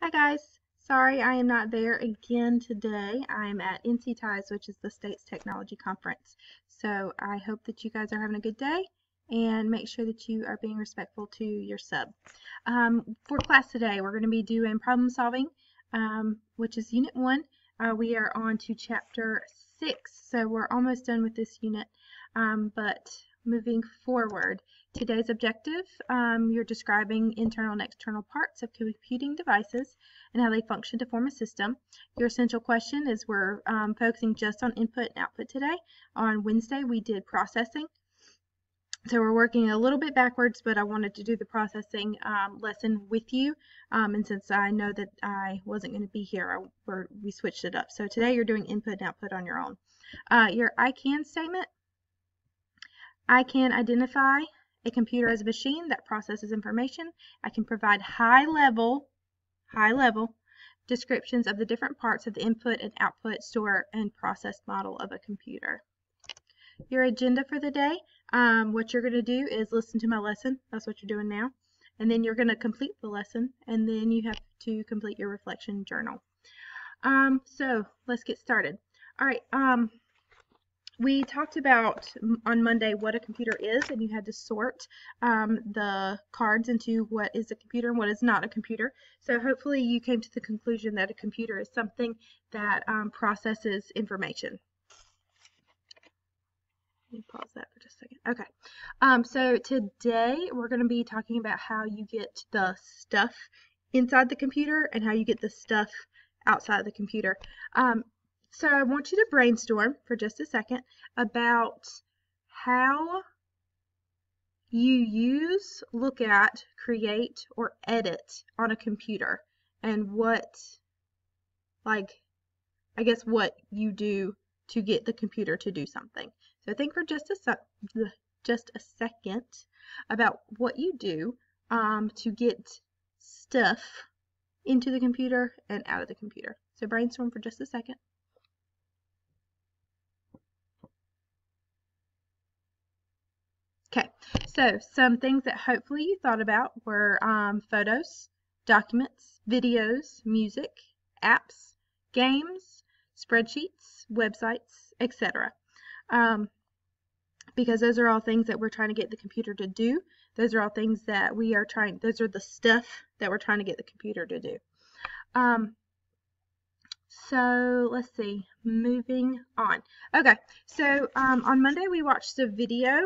Hi guys, sorry I am not there again today. I'm at NC TIES, which is the state's technology conference. So I hope that you guys are having a good day and make sure that you are being respectful to your sub. For class today, we're going to be doing problem solving, which is unit 1. We are on to chapter 6, so we're almost done with this unit, but moving forward, today's objective, you're describing internal and external parts of computing devices and how they function to form a system. Your essential question is we're focusing just on input and output today. On Wednesday, we did processing. So we're working a little bit backwards, but I wanted to do the processing lesson with you. And since I know that I wasn't going to be here, we switched it up. So today you're doing input and output on your own. Your I can statement. I can identify a computer as a machine that processes information. I can provide high level descriptions of the different parts of the input and output, store, and process model of a computer. Your agenda for the day, what you're going to do is listen to my lesson. That's what you're doing now. And then you're going to complete the lesson, and then you have to complete your reflection journal. So let's get started. All right. We talked about on Monday what a computer is, and you had to sort the cards into what is a computer and what is not a computer. So hopefully you came to the conclusion that a computer is something that processes information. Let me pause that for just a second. Okay. So today we're going to be talking about how you get the stuff inside the computer and how you get the stuff outside the computer. So I want you to brainstorm for just a second about how you use, look at, create, or edit on a computer and what, I guess what you do to get the computer to do something. So think for just a second about what you do to get stuff into the computer and out of the computer. So brainstorm for just a second. Okay, so some things that hopefully you thought about were photos, documents, videos, music, apps, games, spreadsheets, websites, etc. Because those are all things that we're trying to get the computer to do. Those are all things that those are the stuff that we're trying to get the computer to do. So let's see, moving on. Okay, so on Monday we watched a video.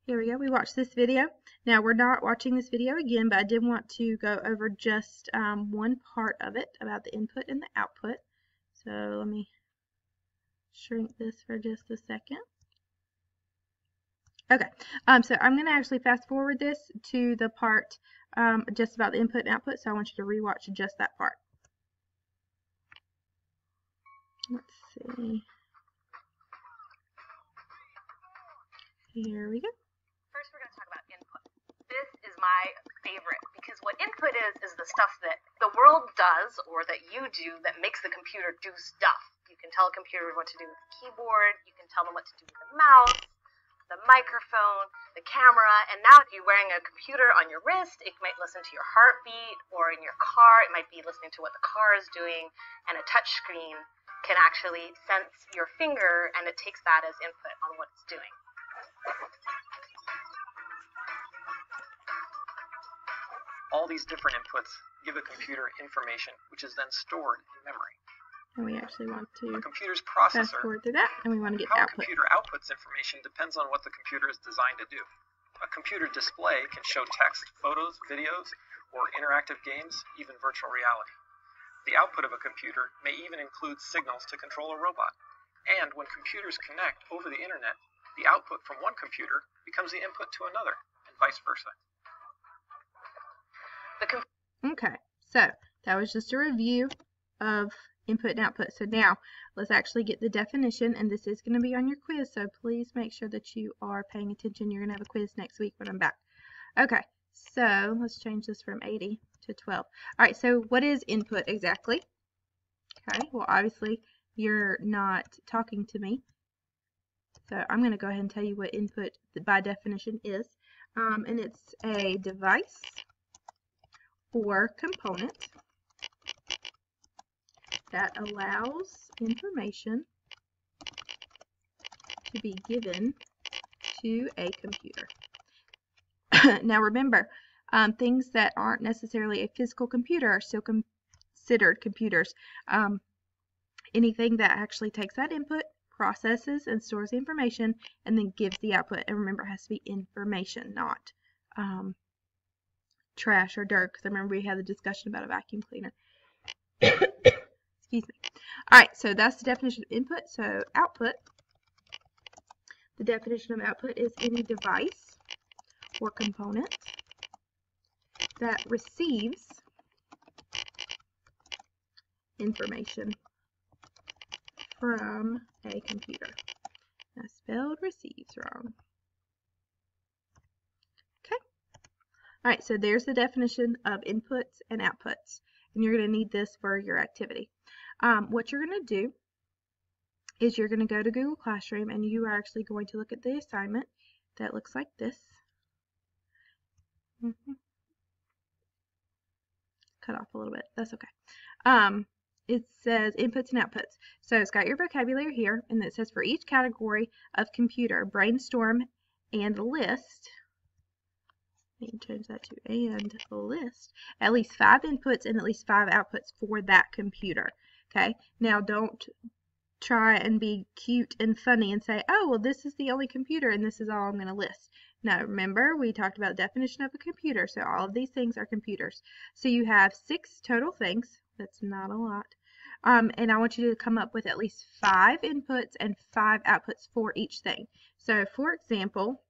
Here we go. We watched this video. Now we're not watching this video again, but I did want to go over just one part of it about the input and the output. So let me shrink this for just a second. Okay, so I'm going to actually fast forward this to the part just about the input and output, so I want you to rewatch just that part. Let's see. Here we go. First, we're going to talk about input. This is my favorite because what input is the stuff that the world does or that you do that makes the computer do stuff. You can tell a computer what to do with the keyboard, you can tell them what to do with the mouse, the microphone, the camera, and now if you're wearing a computer on your wrist, it might listen to your heartbeat, or in your car, it might be listening to what the car is doing, and a touch screen can actually sense your finger, and it takes that as input on what it's doing. All these different inputs give a computer information, which is then stored in memory. And we actually want to A computer's fast processor, forward through that, and we want to get how a output. computer outputs information depends on what the computer is designed to do. A computer display can show text, photos, videos, or interactive games, even virtual reality. The output of a computer may even include signals to control a robot. And when computers connect over the internet, the output from one computer becomes the input to another, and vice versa. Okay, so that was just a review of input and output. So now let's actually get the definition, and this is going to be on your quiz, so please make sure that you are paying attention. You're going to have a quiz next week when I'm back. Okay, so let's change this from 80 to 12. All right, so what is input exactly? Okay, well obviously you're not talking to me, so I'm going to go ahead and tell you what input by definition is, and it's a device for component that allows information to be given to a computer. Now remember, things that aren't necessarily a physical computer are still considered computers. Anything that actually takes that input, processes and stores the information, and then gives the output. And remember, it has to be information, not trash or dirt, because I remember we had the discussion about a vacuum cleaner. Excuse me. Alright, so that's the definition of input. So output, the definition of output is any device or component that receives information from a computer. I spelled receives wrong. Okay. Alright, so there's the definition of inputs and outputs. And you're going to need this for your activity. What you're going to do is you're going to go to Google Classroom and you are actually going to look at the assignment that looks like this. Cut off a little bit. That's okay. It says inputs and outputs. So it's got your vocabulary here, and it says for each category of computer, brainstorm and list. Let me change that to and list at least 5 inputs and at least 5 outputs for that computer. Okay. Now don't try and be cute and funny and say, oh, well, this is the only computer and this is all I'm going to list. Now, remember, we talked about the definition of a computer, so all of these things are computers. So you have 6 total things. That's not a lot. And I want you to come up with at least 5 inputs and 5 outputs for each thing. So, for example,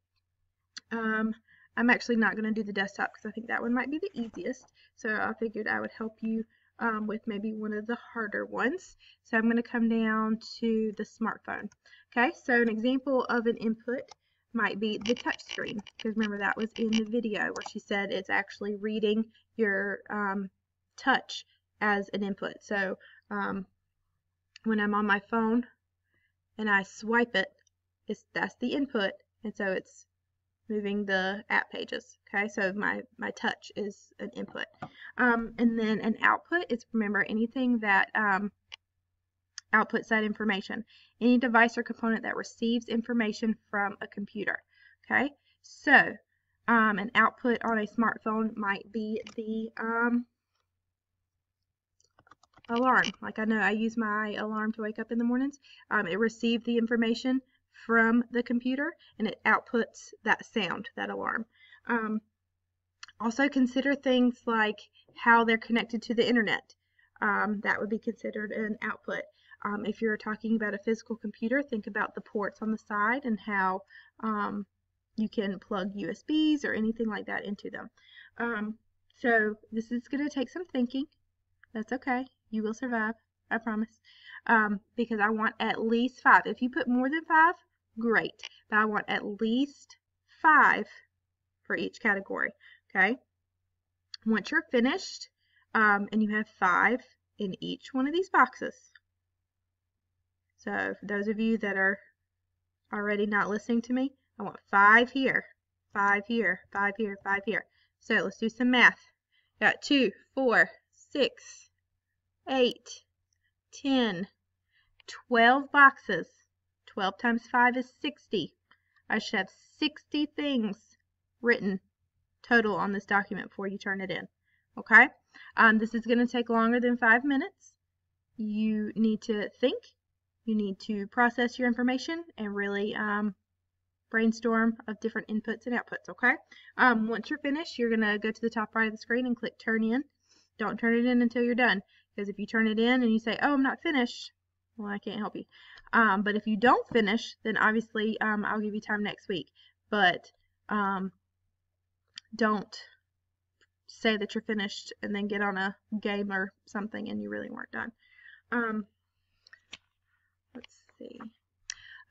I'm actually not going to do the desktop because I think that one might be the easiest. So I figured I would help you with maybe one of the harder ones. So I'm going to come down to the smartphone. Okay, so an example of an input might be the touch screen, because remember that was in the video where she said it's actually reading your touch as an input. So when I'm on my phone and I swipe it, that's the input, and so it's moving the app pages. Okay, so my touch is an input. And then an output is, remember, anything that outputs that information. Any device or component that receives information from a computer. Okay, so an output on a smartphone might be the alarm. Like I know I use my alarm to wake up in the mornings. It received the information from the computer and it outputs that sound, that alarm. Also consider things like how they're connected to the internet. That would be considered an output. If you're talking about a physical computer, think about the ports on the side and how you can plug USBs or anything like that into them. So this is going to take some thinking. That's okay. You will survive. I promise. Because I want at least 5. If you put more than 5, great. But I want at least 5 for each category. Okay. Once you're finished and you have 5 in each one of these boxes. So for those of you that are already not listening to me, I want 5 here, 5 here, 5 here, 5 here. So let's do some math. Got 2, 4, 6, 8, 10, 12 boxes. 12 times 5 is 60. I should have 60 things written total on this document before you turn it in. Okay? This is going to take longer than 5 minutes. You need to think. You need to process your information and really brainstorm of different inputs and outputs, okay? Once you're finished, you're going to go to the top right of the screen and click Turn In. Don't turn it in until you're done, because if you turn it in and you say, oh, I'm not finished, well, I can't help you. But if you don't finish, then obviously I'll give you time next week. But don't say that you're finished and then get on a game or something and you really weren't done. Let's see.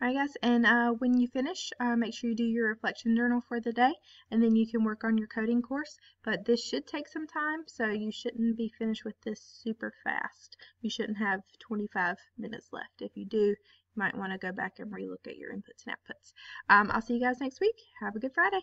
Alright guys, and when you finish, make sure you do your reflection journal for the day, and then you can work on your coding course. But this should take some time, so you shouldn't be finished with this super fast. You shouldn't have 25 minutes left. If you do, you might want to go back and relook at your inputs and outputs. I'll see you guys next week. Have a good Friday.